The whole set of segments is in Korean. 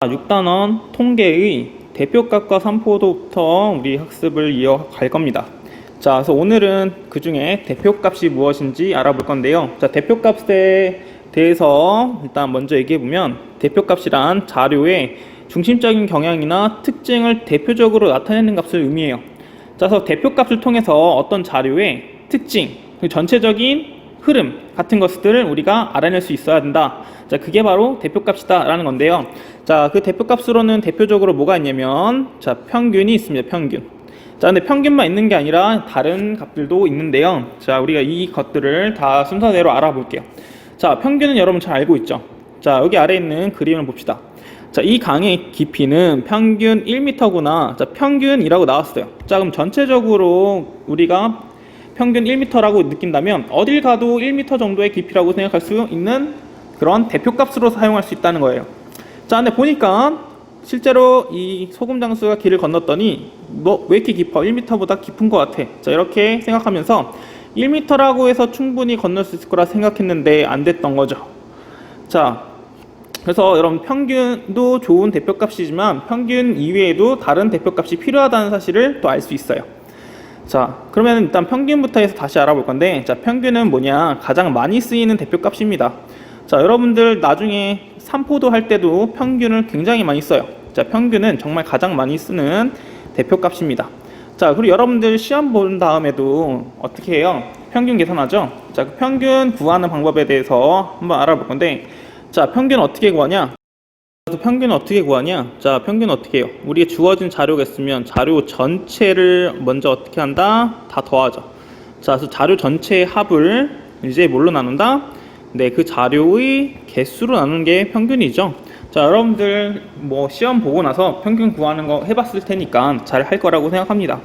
6단원 통계의 대표값과 산포도부터 우리 학습을 이어갈 겁니다. 자, 그래서 오늘은 그 중에 대표값이 무엇인지 알아볼 건데요. 자, 대표값에 대해서 일단 먼저 얘기해보면, 대표값이란 자료의 중심적인 경향이나 특징을 대표적으로 나타내는 값을 의미해요. 자, 그래서 대표값을 통해서 어떤 자료의 특징, 전체적인 흐름 같은 것들을 우리가 알아낼 수 있어야 된다. 자, 그게 바로 대표값이다 라는 건데요. 자, 그 대표값으로는 대표적으로 뭐가 있냐면, 자, 평균이 있습니다. 평균. 자, 근데 평균만 있는 게 아니라 다른 값들도 있는데요. 자, 우리가 이 것들을 다 순서대로 알아볼게요. 자, 평균은 여러분 잘 알고 있죠. 자, 여기 아래에 있는 그림을 봅시다. 자, 이 강의 깊이는 평균 1m구나. 자, 평균이라고 나왔어요. 자, 그럼 전체적으로 우리가 평균 1m라고 느낀다면 어딜 가도 1m 정도의 깊이라고 생각할 수 있는 그런 대표값으로 사용할 수 있다는 거예요. 자, 근데 보니까 실제로 이 소금 장수가 길을 건넜더니 너 왜 이렇게 깊어? 1m보다 깊은 것 같아. 자, 이렇게 생각하면서 1m라고 해서 충분히 건널 수 있을 거라 생각했는데 안 됐던 거죠. 자, 그래서 여러분, 평균도 좋은 대표값이지만 평균 이외에도 다른 대표값이 필요하다는 사실을 또 알 수 있어요. 자, 그러면 일단 평균부터 해서 다시 알아볼 건데, 자, 평균은 뭐냐? 가장 많이 쓰이는 대표값입니다. 자, 여러분들 나중에 산포도 할 때도 평균을 굉장히 많이 써요. 자, 평균은 정말 가장 많이 쓰는 대표값입니다. 자, 그리고 여러분들 시험 본 다음에도 어떻게 해요? 평균 계산하죠? 자, 그 평균 구하는 방법에 대해서 한번 알아볼 건데, 자, 평균 어떻게 구하냐? 평균 어떻게 구하냐? 자, 평균 어떻게 해요? 우리가 주어진 자료가 있으면 자료 전체를 먼저 어떻게 한다? 다 더하죠. 자, 그래서 자료 전체의 합을 이제 뭘로 나눈다? 네, 그 자료의 개수로 나누는 게 평균이죠. 자, 여러분들 뭐 시험 보고 나서 평균 구하는 거 해봤을 테니까 잘 할 거라고 생각합니다.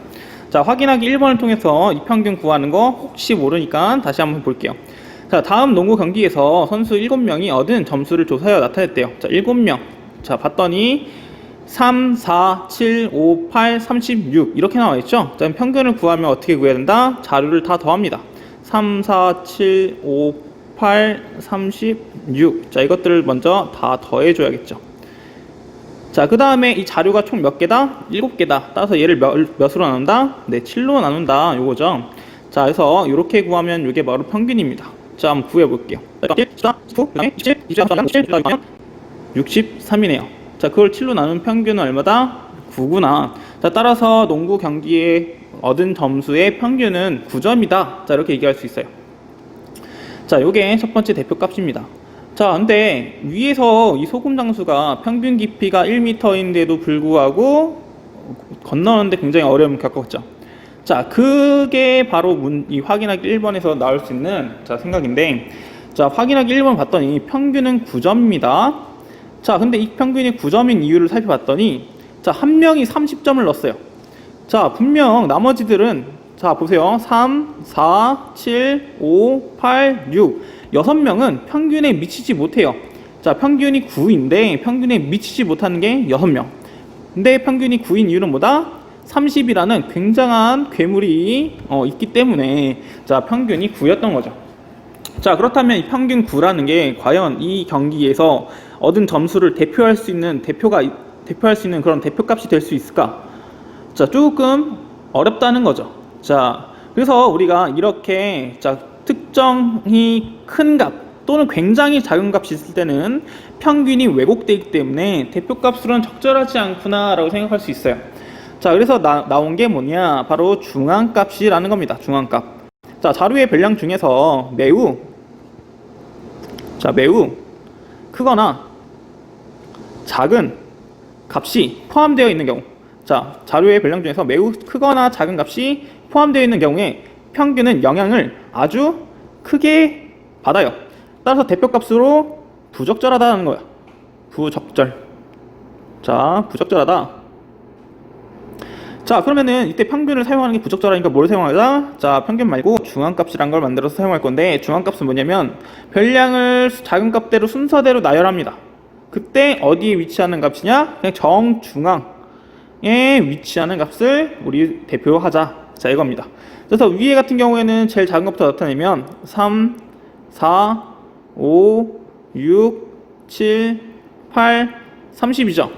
자, 확인하기 1번을 통해서 이 평균 구하는 거 혹시 모르니까 다시 한번 볼게요. 자, 다음 농구 경기에서 선수 7명이 얻은 점수를 조사하여 나타냈대요. 자, 7명. 자, 봤더니 3, 4, 7, 5, 8, 36 이렇게 나와 있죠. 자, 평균을 구하면 어떻게 구해야 된다? 자료를 다 더합니다. 3, 4, 7, 5, 8, 36. 자, 이것들을 먼저 다 더해줘야겠죠. 자, 그 다음에 이 자료가 총 몇 개다? 7개다. 따라서 얘를 몇으로 나눈다? 네, 7로 나눈다. 요거죠. 자, 그래서 이렇게 구하면 이게 바로 평균입니다. 자, 한번 구해볼게요. 63이네요. 자, 그걸 7로 나눈 평균은 얼마다? 9구나. 자, 따라서 농구 경기에 얻은 점수의 평균은 9점이다. 자, 이렇게 얘기할 수 있어요. 자, 요게 첫 번째 대표값입니다. 자, 근데 위에서 이 소금 장수가 평균 깊이가 1m인데도 불구하고 건너는데 굉장히 어려움을 겪었죠. 자, 그게 바로 이 확인하기 1번에서 나올 수 있는 생각인데, 자, 확인하기 1번 봤더니 평균은 9점입니다. 자, 근데 이 평균이 9점인 이유를 살펴봤더니, 자, 한 명이 30점을 넣었어요. 자, 분명 나머지들은, 자, 보세요. 3, 4, 7, 5, 8, 6. 6명은 평균에 미치지 못해요. 자, 평균이 9인데 평균에 미치지 못하는 게 6명. 근데 평균이 9인 이유는 뭐다? 30이라는 굉장한 괴물이 있기 때문에, 자, 평균이 9였던 거죠. 자, 그렇다면 이 평균 9라는 게 과연 이 경기에서 얻은 점수를 대표할 수 있는 그런 대표값이 될 수 있을까? 자, 조금 어렵다는 거죠. 자, 그래서 우리가 이렇게, 자, 특정히 큰 값 또는 굉장히 작은 값이 있을 때는 평균이 왜곡되기 때문에 대표값으로는 적절하지 않구나 라고 생각할 수 있어요. 자, 그래서 나온 게 뭐냐? 바로 중앙값이라는 겁니다. 중앙값. 자, 자료의 별량 중에서 매우 크거나 작은 값이 포함되어 있는 경우, 자, 자료의 별량 중에서 매우 크거나 작은 값이 포함되어 있는 경우에 평균은 영향을 아주 크게 받아요. 따라서 대표값으로 부적절하다는 거야. 부적절. 자, 부적절하다. 자, 그러면은 이때 평균을 사용하는 게 부적절하니까 뭘 사용하자? 자, 평균 말고 중앙값이란 걸 만들어서 사용할 건데, 중앙값은 뭐냐면 별량을 작은 값대로 순서대로 나열합니다. 그때 어디에 위치하는 값이냐? 그냥 정중앙에 위치하는 값을 우리 대표하자. 자, 이겁니다. 그래서 위에 같은 경우에는 제일 작은 것부터 나타내면 3, 4, 5, 6, 7, 8, 30이죠.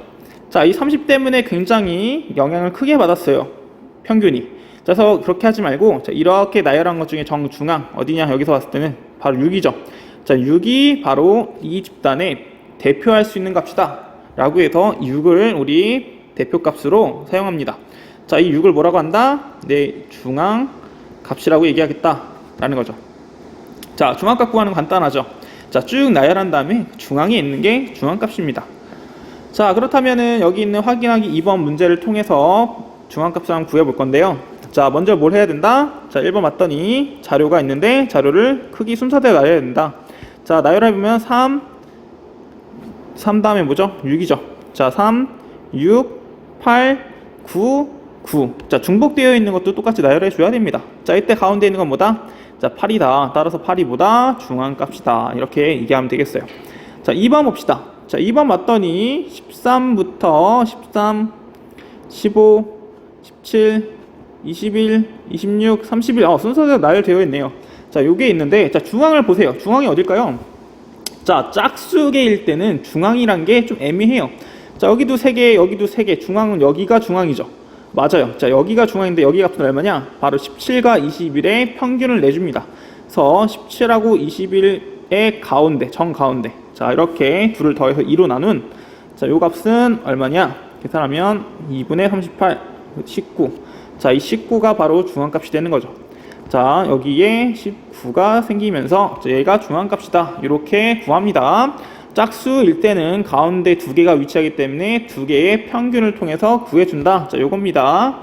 자, 이 30 때문에 굉장히 영향을 크게 받았어요. 평균이. 그래서 그렇게 하지 말고, 자, 이렇게 나열한 것 중에 정중앙, 어디냐, 여기서 봤을 때는 바로 6이죠. 자, 6이 바로 이 집단의 대표할 수 있는 값이다. 라고 해서 6을 우리 대표값으로 사용합니다. 자, 이 6을 뭐라고 한다? 내 중앙 값이라고 얘기하겠다. 라는 거죠. 자, 중앙값 구하는 건 간단하죠. 자, 쭉 나열한 다음에 중앙에 있는 게 중앙값입니다. 자, 그렇다면은 여기 있는 확인하기 2번 문제를 통해서 중앙값을 한번 구해볼 건데요. 자, 먼저 뭘 해야 된다? 자, 1번 맞더니 자료가 있는데 자료를 크기 순서대로 나열해야 된다. 자, 나열해보면 3 다음에 뭐죠? 6이죠. 자, 3, 6, 8, 9, 9. 자, 중복되어 있는 것도 똑같이 나열해 줘야 됩니다. 자, 이때 가운데 있는 건 뭐다? 자, 8이다. 따라서 8이 뭐다? 중앙값이다. 이렇게 얘기하면 되겠어요. 자, 2번 봅시다. 자, 2번 맞더니 13부터 13, 15, 17, 21, 26, 31. 순서대로 나열되어 있네요. 자, 요게 있는데, 자, 중앙을 보세요. 중앙이 어딜까요? 자, 짝수개일 때는 중앙이란 게 좀 애매해요. 자, 여기도 3개, 여기도 3개. 중앙은 여기가 중앙이죠. 맞아요. 자, 여기가 중앙인데 여기 값은 얼마냐? 바로 17과 21의 평균을 내줍니다. 그래서 17하고 21의 가운데, 정가운데. 자, 이렇게 둘을 더해서 2로 나눈, 자, 요 값은 얼마냐? 계산하면 2분의 38, 19. 자, 이 19가 바로 중앙값이 되는 거죠. 자, 여기에 19가 생기면서 얘가 중앙값이다. 이렇게 구합니다. 짝수일 때는 가운데 2개가 위치하기 때문에 2개의 평균을 통해서 구해준다. 자, 요겁니다.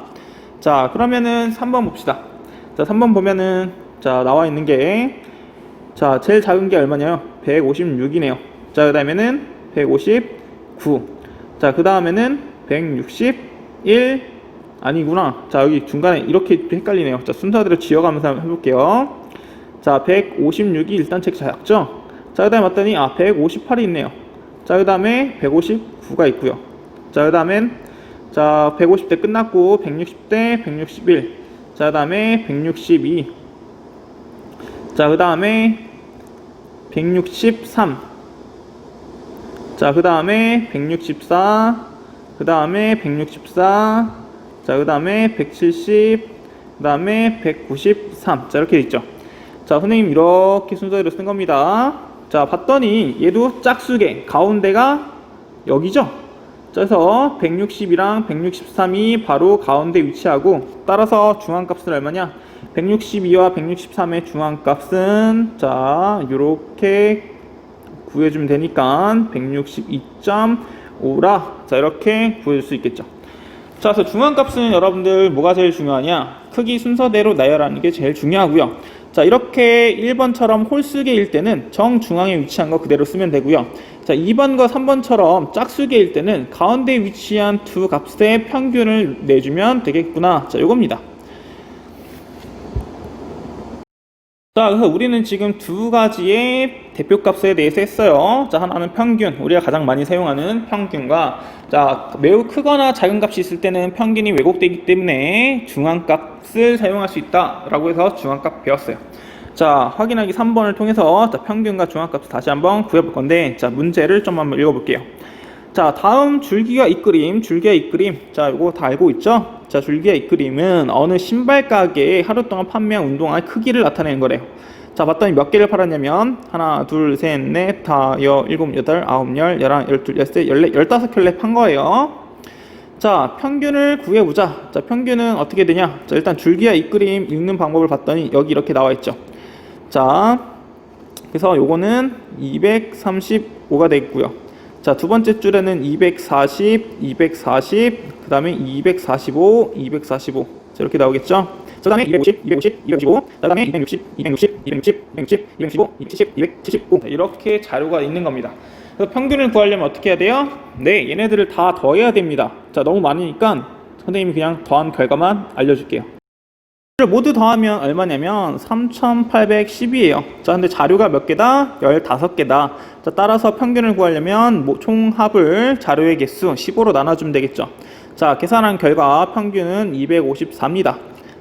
자, 그러면은 3번 봅시다. 자, 3번 보면은, 자, 나와 있는 게, 자, 제일 작은 게 얼마냐요? 156이네요. 자, 그 다음에는 159. 자, 그 다음에는 161. 아니구나. 자, 여기 중간에 이렇게 헷갈리네요. 자, 순서대로 지어가면서 한번 해볼게요. 자, 156이 일단 제 작죠? 자, 그 다음에 봤더니, 158이 있네요. 자, 그 다음에 159가 있고요. 자, 그 다음엔, 자, 150대 끝났고, 160대, 161. 자, 그 다음에 162. 자, 그 다음에 163. 자, 그 다음에 164. 그 다음에 164. 자, 그 다음에 170. 그 다음에 193. 자, 이렇게 있죠. 자, 선생님 이렇게 순서대로 쓴 겁니다. 자, 봤더니 얘도 짝수개 가운데가 여기죠. 자, 그래서 160이랑 163이 바로 가운데 위치하고, 따라서 중앙값은 얼마냐? 162와 163의 중앙값은, 자, 요렇게 구해주면 되니까 162.5라. 자, 이렇게 구해줄 수 있겠죠. 자, 그래서 중앙값은 여러분들 뭐가 제일 중요하냐? 크기 순서대로 나열하는 게 제일 중요하고요. 자, 이렇게 1번처럼 홀수개일 때는 정중앙에 위치한 거 그대로 쓰면 되고요. 자, 2번과 3번처럼 짝수개일 때는 가운데 위치한 두 값의 평균을 내주면 되겠구나. 자, 요겁니다. 자, 그래서 우리는 지금 두 가지의 대표값에 대해서 했어요. 자, 하나는 평균, 우리가 가장 많이 사용하는 평균과, 자, 매우 크거나 작은 값이 있을 때는 평균이 왜곡되기 때문에 중앙값을 사용할 수 있다 라고 해서 중앙값 배웠어요. 자, 확인하기 3번을 통해서, 자, 평균과 중앙값을 다시 한번 구해볼 건데, 자, 문제를 좀 한번 읽어볼게요. 자, 다음 줄기와 잇그림. 자, 이거 다 알고 있죠? 자, 줄기와 잇그림은 어느 신발 가게에 하루 동안 판매한 운동화의 크기를 나타내는 거래요. 자, 봤더니 몇 개를 팔았냐면, 하나, 둘, 셋, 넷, 다, 일곱, 여덟, 아홉, 열, 열한, 열둘, 열셋, 열넷, 15켤레 판 거예요. 자, 평균을 구해보자. 자, 평균은 어떻게 되냐? 자, 일단 줄기와 잇그림 읽는 방법을 봤더니 여기 이렇게 나와 있죠. 자, 그래서 요거는 235가 되겠고요. 자, 두 번째 줄에는 240, 그 다음에 245, 245. 자, 이렇게 나오겠죠? 그 다음에 250, 255, 그 다음에 260, 265, 275. 자, 이렇게 자료가 있는 겁니다. 그래서 평균을 구하려면 어떻게 해야 돼요? 네, 얘네들을 다 더해야 됩니다. 자, 너무 많으니까 선생님이 그냥 더한 결과만 알려줄게요. 모두 더하면 얼마냐면 3810이에요. 자, 근데 자료가 몇 개다? 15개다. 자, 따라서 평균을 구하려면 총합을 자료의 개수 15로 나눠주면 되겠죠. 자, 계산한 결과 평균은 254입니다.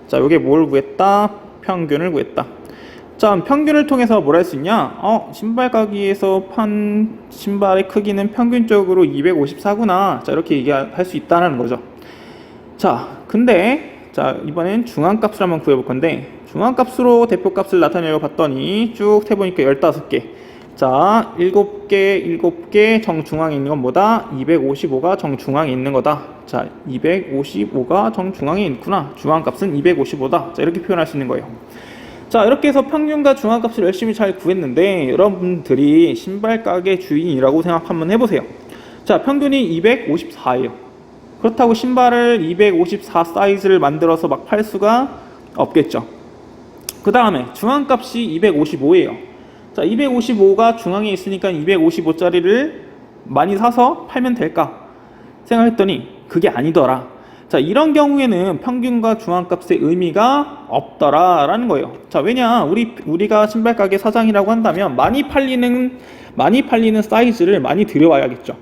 자, 요게 뭘 구했다? 평균을 구했다. 자, 평균을 통해서 뭘 할 수 있냐? 신발 가게에서 판 신발의 크기는 평균적으로 254구나. 자, 이렇게 얘기할 수 있다는 거죠. 자, 근데 자, 이번엔 중앙값을 한번 구해볼 건데, 중앙값으로 대표값을 나타내려 봤더니 쭉 해보니까 15개. 자, 7개 정중앙에 있는 건 뭐다? 255가 정중앙에 있는 거다. 자, 255가 정중앙에 있구나. 중앙값은 255다. 자, 이렇게 표현할 수 있는 거예요. 자, 이렇게 해서 평균과 중앙값을 열심히 잘 구했는데, 여러분들이 신발 가게 주인이라고 생각 한번 해보세요. 자, 평균이 254예요. 그렇다고 신발을 254 사이즈를 만들어서 막 팔 수가 없겠죠. 그 다음에 중앙값이 255예요. 자, 255가 중앙에 있으니까 255짜리를 많이 사서 팔면 될까 생각했더니 그게 아니더라. 자, 이런 경우에는 평균과 중앙값의 의미가 없더라라는 거예요. 자, 왜냐, 우리가 신발 가게 사장이라고 한다면 많이 팔리는 사이즈를 많이 들여와야겠죠.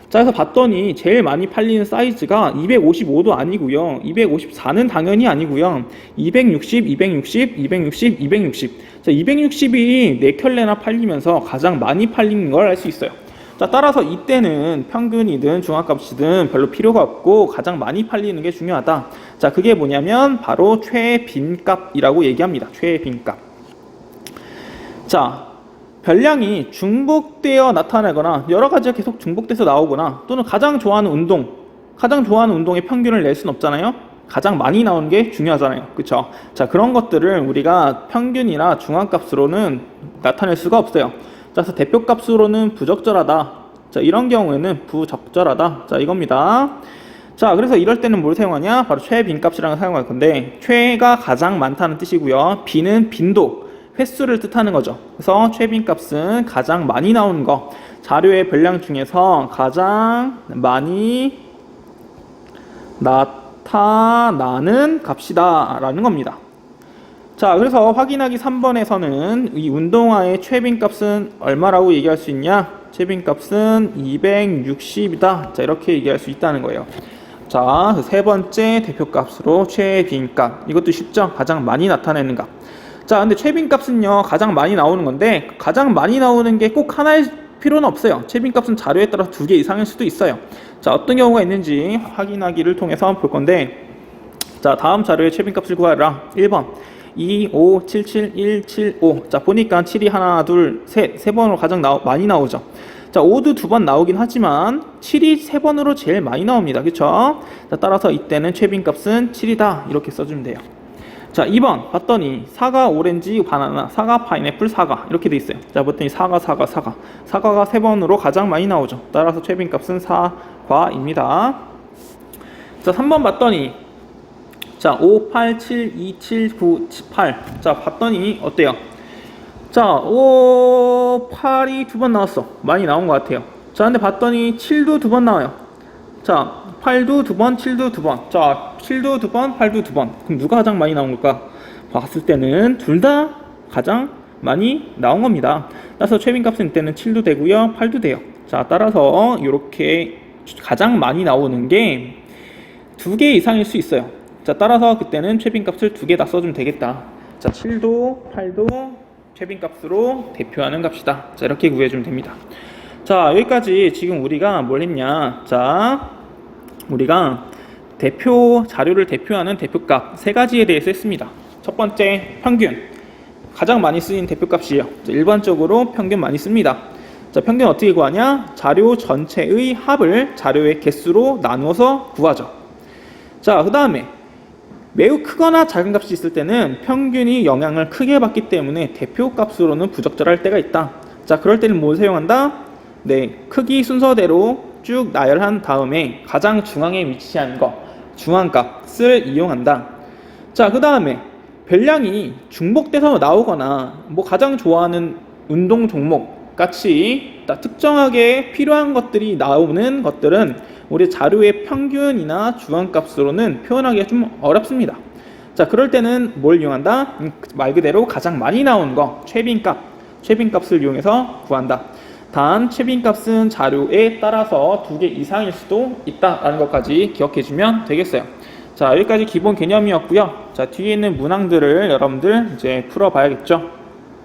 자, 그래서 봤더니 제일 많이 팔리는 사이즈가 255도 아니고요, 254는 당연히 아니고요, 260, 260, 260, 260. 자, 260이 4켤레나 팔리면서 가장 많이 팔리는 걸 알 수 있어요. 자, 따라서 이때는 평균이든 중앙값이든 별로 필요가 없고 가장 많이 팔리는 게 중요하다. 자, 그게 뭐냐면 바로 최빈값이라고 얘기합니다. 최빈값. 자, 별량이 중복되어 나타나거나 여러 가지가 계속 중복돼서 나오거나 또는 가장 좋아하는 운동의 평균을 낼 수는 없잖아요. 가장 많이 나오는 게 중요하잖아요. 그쵸? 자, 그런 것들을 우리가 평균이나 중앙값으로는 나타낼 수가 없어요. 자, 그래서 대표값으로는 부적절하다. 자, 이런 경우에는 부적절하다. 자, 이겁니다. 자, 그래서 이럴 때는 뭘 사용하냐? 바로 최빈값이라는 걸 사용할 건데, 최가 가장 많다는 뜻이고요, 빈은 빈도, 횟수를 뜻하는 거죠. 그래서 최빈값은 가장 많이 나오는 거, 자료의 별량 중에서 가장 많이 나타나는 값이다 라는 겁니다. 자, 그래서 확인하기 3번에서는 이 운동화의 최빈값은 얼마라고 얘기할 수 있냐? 최빈값은 260이다. 자, 이렇게 얘기할 수 있다는 거예요. 자, 세 번째 대표값으로 최빈값. 이것도 쉽죠? 가장 많이 나타내는 값. 자, 근데 최빈값은요, 가장 많이 나오는 건데, 가장 많이 나오는 게 꼭 하나일 필요는 없어요. 최빈값은 자료에 따라서 2개 이상일 수도 있어요. 자, 어떤 경우가 있는지 확인하기를 통해서 볼 건데, 자, 다음 자료의 최빈값을 구하라. 1번 2, 5, 7, 7, 1, 7, 5. 자, 보니까 7이 하나, 둘, 셋, 세 번으로 가장 많이 나오죠. 자, 5도 2번 나오긴 하지만 7이 3번으로 제일 많이 나옵니다. 그쵸? 자, 따라서 이때는 최빈값은 7이다. 이렇게 써주면 돼요. 자, 2번 봤더니 사과, 오렌지, 바나나, 사과, 파인애플, 사과 이렇게 돼 있어요. 자, 봤더니 사과가 3번으로 가장 많이 나오죠. 따라서 최빈값은 사과입니다. 자, 3번 봤더니 자, 5, 8, 7, 2, 7, 9, 8. 자, 봤더니 어때요? 자, 5, 8이 2번 나왔어. 많이 나온 것 같아요. 자, 근데 봤더니 7도 2번 나와요. 자, 8도 2번, 7도 2번. 자, 7도 2번, 8도 2번. 그럼 누가 가장 많이 나온 걸까? 봤을 때는 둘 다 가장 많이 나온 겁니다. 따라서 최빈값은 이때는 7도 되고요, 8도 돼요. 자, 따라서 이렇게 가장 많이 나오는 게 2개 이상일 수 있어요. 자, 따라서 그때는 최빈값을 2개 다 써주면 되겠다. 자, 7도, 8도 최빈값으로 대표하는 값이다. 자, 이렇게 구해주면 됩니다. 자, 여기까지 지금 우리가 뭘 했냐? 자, 우리가 자료를 대표하는 대표값 3가지에 대해서 했습니다. 첫 번째, 평균. 가장 많이 쓰인 대표값이에요. 자, 일반적으로 평균 많이 씁니다. 자, 평균 어떻게 구하냐? 자료 전체의 합을 자료의 개수로 나누어서 구하죠. 자, 그 다음에 매우 크거나 작은 값이 있을 때는 평균이 영향을 크게 받기 때문에 대표값으로는 부적절할 때가 있다. 자, 그럴 때는 뭘 사용한다? 네, 크기 순서대로 쭉 나열한 다음에 가장 중앙에 위치한 거, 중앙값을 이용한다. 자, 그 다음에 별량이 중복돼서 나오거나 뭐 가장 좋아하는 운동 종목 같이 특정하게 필요한 것들이 나오는 것들은 우리 자료의 평균이나 중앙값으로는 표현하기가 좀 어렵습니다. 자, 그럴 때는 뭘 이용한다? 말 그대로 가장 많이 나온 거, 최빈값을 이용해서 구한다. 단, 최빈값은 자료에 따라서 2개 이상일 수도 있다라는 것까지 기억해주면 되겠어요. 자, 여기까지 기본 개념이었고요. 자, 뒤에 있는 문항들을 여러분들 이제 풀어봐야겠죠.